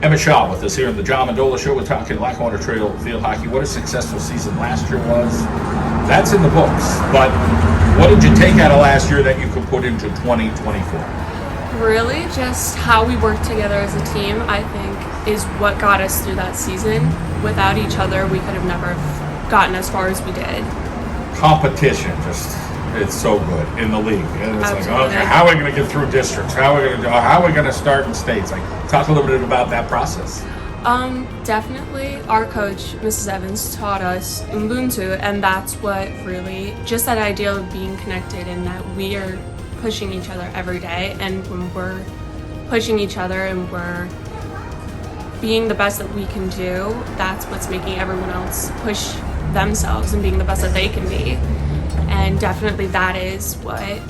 Emma Shaw with us here in the John Mendola Show. We're talking Lackawanna Trail field hockey. What a successful season last year was. That's in the books. But what did you take out of last year that you could put into 2024? Really, just how we work together as a team, I think, is what got us through that season. Without each other, we could have never gotten as far as we did. Competition, it's so good in the league. And it's Absolutely. like, okay, how are we going to get through districts? How are we going to start in states? Like, talk a little bit about that process. Definitely our coach, Mrs. Evans, taught us Ubuntu, and that's what really, just that idea of being connected and that we are pushing each other every day. And when we're pushing each other and we're being the best that we can do, that's what's making everyone else push themselves and being the best that they can be. And definitely that is what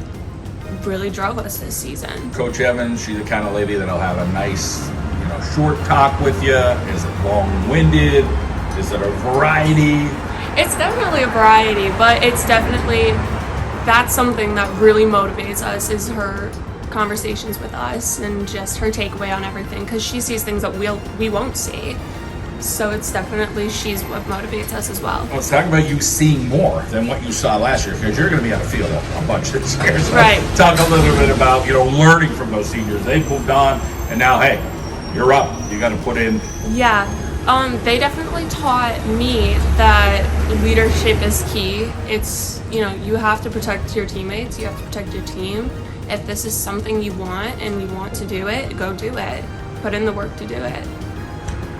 really drove us this season. Coach Evans, she's the kind of lady that'll have a nice, short talk with you. Is it long-winded? Is it a variety? It's definitely a variety, but it's definitely, that's something that really motivates us, is her conversations with us and just her takeaway on everything, because she sees things that we won't see. So it's definitely, she's what motivates us as well. Let's talk about you seeing more than what you saw last year, because you're going to be on the field a bunch this year. So right. Talk a little bit about, learning from those seniors. They've moved on, and now, hey, you're up. You got to put in. Yeah. They definitely taught me that leadership is key. It's, you have to protect your teammates. You have to protect your team. If this is something you want and you want to do it, go do it. Put in the work to do it.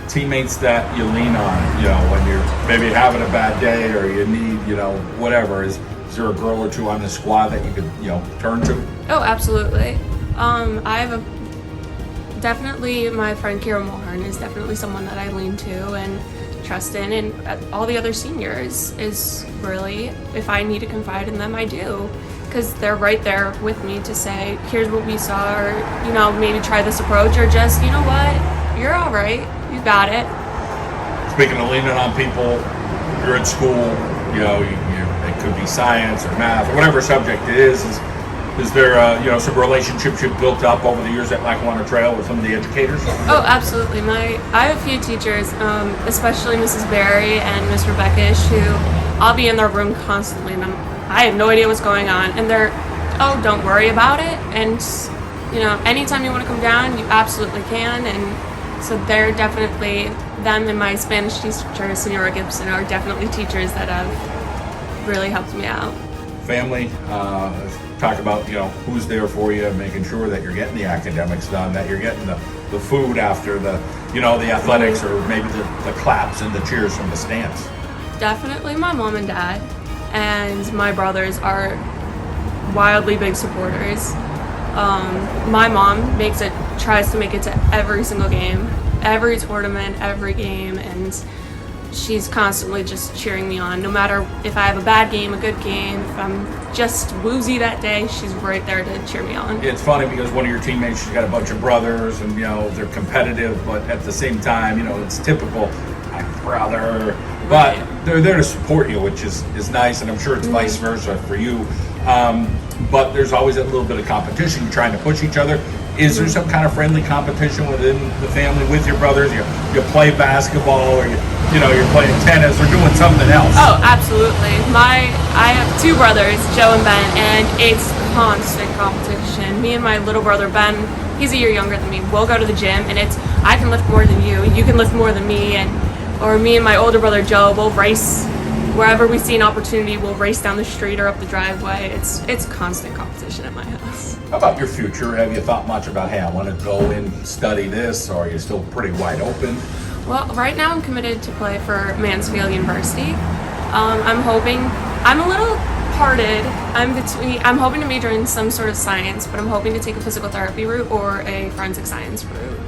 Teammates that you lean on, when you're maybe having a bad day or you need, whatever. Is there a girl or two on the squad that you could, turn to? Oh, absolutely. I have definitely my friend Kira Mulhern is definitely someone that I lean to and trust in, and all the other seniors is really, if I need to confide in them, I do, because they're right there with me to say, here's what we saw, or maybe try this approach, or just, you know what, you're all right, you got it. Speaking of leaning on people, you're in school, it could be science or math or whatever subject it is there some relationships you've built up over the years at Lackawanna Trail with some of the educators? Oh, absolutely. I have a few teachers, especially Mrs. Berry and Mr. Beckish, who I'll be in their room constantly, and I have no idea what's going on, and they're, don't worry about it, and anytime you want to come down, you absolutely can. And so they're definitely, them and my Spanish teacher, Senora Gibson, are definitely teachers that have really helped me out. Family, talk about who's there for you, making sure that you're getting the academics done, that you're getting the food after the the athletics, or maybe the claps and the cheers from the stands. Definitely my mom and dad, and my brothers are wildly big supporters. My mom tries to make it to every single game, every tournament, every game, and she's constantly just cheering me on. No matter if I have a bad game, a good game, if I'm just woozy that day, she's right there to cheer me on. It's funny because one of your teammates, she's got a bunch of brothers, and they're competitive, but at the same time, it's typical, my brother, but they're there to support you, which is nice, and I'm sure it's vice versa for you. But there's always a little bit of competition. You're trying to push each other. Is there some kind of friendly competition within the family with your brothers? You play basketball, or you're playing tennis, or doing something else? Oh, absolutely. I have two brothers, Joe and Ben, and it's constant competition. Me and my little brother Ben, he's a year younger than me. We'll go to the gym, and it's, I can lift more than you can lift more than me, or me and my older brother Joe, we'll race. Wherever we see an opportunity, we'll race down the street or up the driveway. It's constant competition at my house. How about your future? Have you thought much about, hey, I want to go and study this, or are you still pretty wide open? Well, right now I'm committed to play for Mansfield University. I'm hoping, I'm a little parted. I'm hoping to major in some sort of science, but I'm hoping to take a physical therapy route or a forensic science route.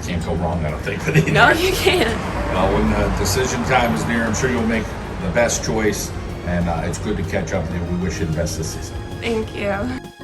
Can't go wrong, I don't think, with either. No, you can't. Well, when the decision time is near, I'm sure you'll make the best choice, and it's good to catch up with you. We wish you the best this season. Thank you.